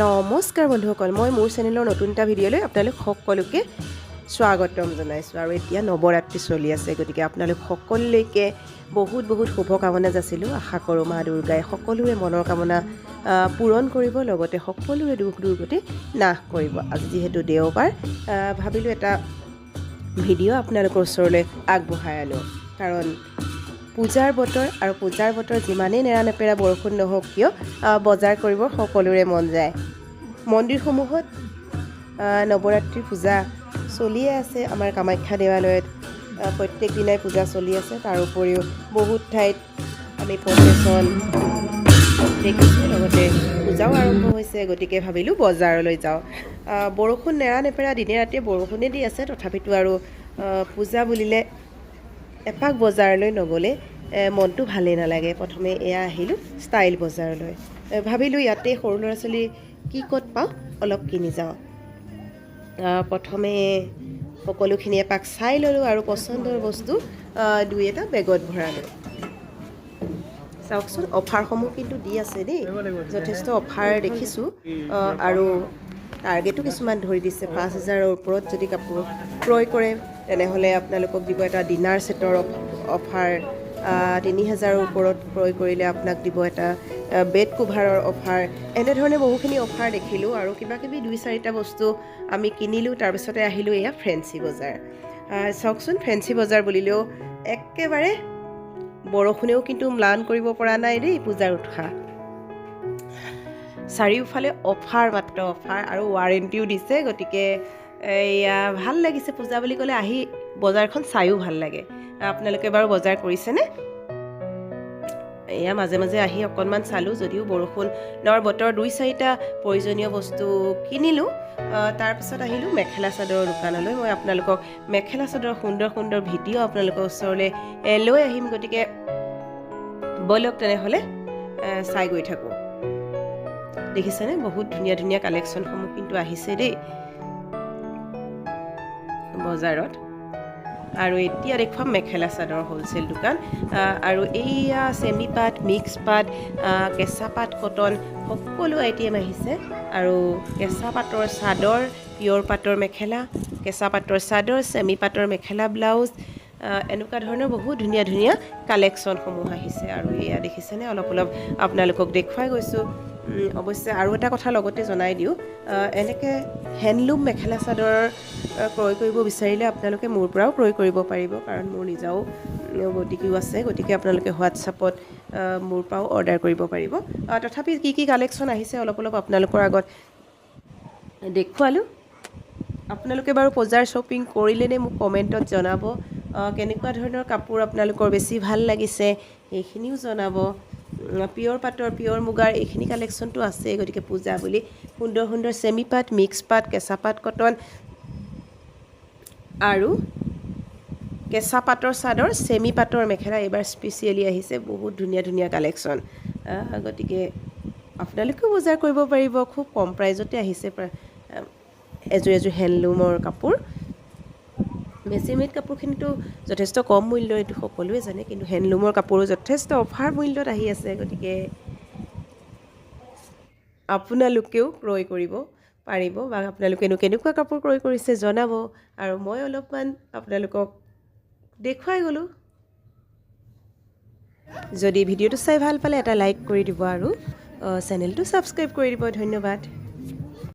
নমস্কাৰ বন্ধুসকল, মই মোৰ চেনেলৰ নতুন এটা ভিডিঅ'লৈ আপোনালোক সকলোকে স্বাগতম জনাইছোঁ। আৰু এতিয়া নৱৰাত্ৰি চলি আছে, গতিকে আপোনালোক সকলোলৈকে বহুত বহুত শুভকামনা যাচিলোঁ। আশা কৰোঁ মা দুৰ্গাই সকলোৰে মনৰ কামনা পূৰণ কৰিব, লগতে সকলোৰে দুখ দুৰ্গতি নাশ কৰিব। আজি যিহেতু দেওবাৰ, ভাবিলোঁ এটা ভিডিঅ' আপোনালোকৰ ওচৰলৈ আগবঢ়াই আনোঁ, কাৰণ পূজাৰ বতৰ, আৰু পূজাৰ বতৰ যিমানেই নেৰানেপেৰা বৰষুণ নহওক কিয় বজাৰ কৰিব সকলোৰে মন যায়। মন্দিৰসমূহত নৱৰাত্ৰিৰ পূজা চলিয়ে আছে। আমাৰ কামাখ্যা দেৱালয়ত প্ৰত্যেক দিনাই পূজা চলি আছে। তাৰ উপৰিও বহুত ঠাইত আমি প্ৰচেছন দেখিছোঁ, লগতে পূজাও আৰম্ভ হৈছে। গতিকে ভাবিলোঁ বজাৰলৈ যাওঁ। বৰষুণ নেৰানেপেৰা দিনে ৰাতিয়ে বৰষুণে দি আছে, তথাপিতো আৰু পূজা বুলিলে এপাক বজাৰলৈ নগ'লে মনটো ভালেই নালাগে। প্ৰথমে এয়া আহিলোঁ ষ্টাইল বজাৰলৈ। ভাবিলোঁ ইয়াতে সৰু ল'ৰা ছোৱালী কি ক'ত পাওঁ অলপ কিনি যাওঁ। প্ৰথমে সকলোখিনি এপাক চাই ল'লোঁ আৰু পচন্দৰ বস্তু দুই এটা বেগত ভৰালোঁ। চাওকচোন, অফাৰসমূহ কিন্তু দি আছে দেই, যথেষ্ট অফাৰ দেখিছোঁ। আৰু টাৰ্গেটো কিছুমান ধৰি দিছে। 5,000ৰ ওপৰত যদি কাপোৰ ক্ৰয় কৰে তেনেহ'লে আপোনালোকক দিব এটা ডিনাৰ ছেটৰ অফাৰ। 3,000ৰ ওপৰত ক্ৰয় কৰিলে আপোনাক দিব এটা বেড কোভাৰৰ অফাৰ। এনেধৰণে বহুখিনি অফাৰ দেখিলোঁ আৰু কিবাকিবি 2-4টা বস্তু আমি কিনিলোঁ। তাৰপিছতে আহিলোঁ এয়া ফেঞ্চি বজাৰ। চাওকচোন, ফেঞ্চি বজাৰ বুলিলেও একেবাৰে বৰষুণেও কিন্তু ম্লান কৰিব পৰা নাই দেই পূজাৰ উৎসাহ। চাৰিওফালে অফাৰ, মাত্ৰ অফাৰ, আৰু ৱাৰেণ্টিও দিছে। গতিকে এয়া ভাল লাগিছে। পূজা বুলি ক'লে আহি বজাৰখন চায়ো ভাল লাগে। আপোনালোকে বাৰু বজাৰ কৰিছেনে? এয়া মাজে মাজে আহি অকণমান চালোঁ, যদিও বৰষুণৰ বতৰ 2-4টা প্ৰয়োজনীয় বস্তু কিনিলোঁ। তাৰপিছত আহিলোঁ মেখেলা চাদৰৰ দোকানলৈ। মই আপোনালোকক মেখেলা চাদৰৰ সুন্দৰ সুন্দৰ ভিডিঅ' আপোনালোকৰ ওচৰলৈ লৈ আহিম। গতিকে ব'লক তেনেহ'লে চাই গৈ থাকোঁ। দেখিছেনে, বহুত ধুনীয়া ধুনীয়া কালেকশ্যনসমূহ কিন্তু আহিছে দেই বজাৰত। আৰু এতিয়া দেখুৱাম মেখেলা চাদৰ হ'লচেল দোকান। আৰু এইয়া চেমি পাট, মিক্স পাট, কেঁচা পাট, কটন সকলো আইটেম আহিছে। আৰু কেঁচা পাটৰ চাদৰ, পিয়ৰ পাটৰ মেখেলা, কেঁচা পাটৰ চাদৰ, চেমি পাটৰ মেখেলা ব্লাউজ, এনেকুৱা ধৰণৰ বহুত ধুনীয়া ধুনীয়া কালেকশ্যনসমূহ আহিছে। আৰু এয়া দেখিছেনে, অলপ অলপ আপোনালোকক দেখুৱাই গৈছোঁ। অৱশ্যে আৰু এটা কথা লগতে জনাই দিওঁ, এনেকৈ হেণ্ডলুম মেখেলা চাদৰ ক্ৰয় কৰিব বিচাৰিলে আপোনালোকে মোৰ পৰাও ক্ৰয় কৰিব পাৰিব, কাৰণ মোৰ নিজাও গতিকেও আছে। গতিকে আপোনালোকে হোৱাটছআপত মোৰ পৰাও অৰ্ডাৰ কৰিব পাৰিব। তথাপি কি কি কালেকশ্যন আহিছে অলপ অলপ আপোনালোকৰ আগত দেখুৱালোঁ। আপোনালোকে বাৰু বজাৰ শ্বপিং কৰিলেনে মোক কমেণ্টত জনাব। কেনেকুৱা ধৰণৰ কাপোৰ আপোনালোকৰ বেছি ভাল লাগিছে সেইখিনিও জনাব। পিয়ৰ পাটৰ, পিয়ৰ মুগাৰ এইখিনি কালেকশ্যনটো আছে। গতিকে পূজা বুলি সুন্দৰ সুন্দৰ চেমি পাট, মিক্স পাট, কেঁচা পাট, কটন আৰু কেঁচা পাটৰ চাদৰ, চেমি পাটৰ মেখেলা এইবাৰ স্পেচিয়েলি আহিছে। বহুত ধুনীয়া ধুনীয়া কালেকশ্যন। গতিকে আপোনালোকেও বজাৰ কৰিব পাৰিব। খুব কম প্ৰাইজতে আহিছে এযোৰ এযোৰ হেণ্ডলুমৰ কাপোৰ। মেচিনমেড কাপোৰখিনিতো যথেষ্ট কম মূল্য, এইটো সকলোৱে জানে, কিন্তু হেণ্ডলুমৰ কাপোৰো যথেষ্ট অফাৰ মূল্যত আহি আছে। গতিকে আপোনালোকেও ক্ৰয় কৰিব পাৰিব, বা আপোনালোকেনো কেনেকুৱা কাপোৰ ক্ৰয় কৰিছে জনাব। আৰু মই অলপমান আপোনালোকক দেখুৱাই গ'লোঁ। যদি ভিডিঅ'টো চাই ভাল পালে এটা লাইক কৰি দিব আৰু চেনেলটো ছাবস্ক্ৰাইব কৰি দিব। ধন্যবাদ।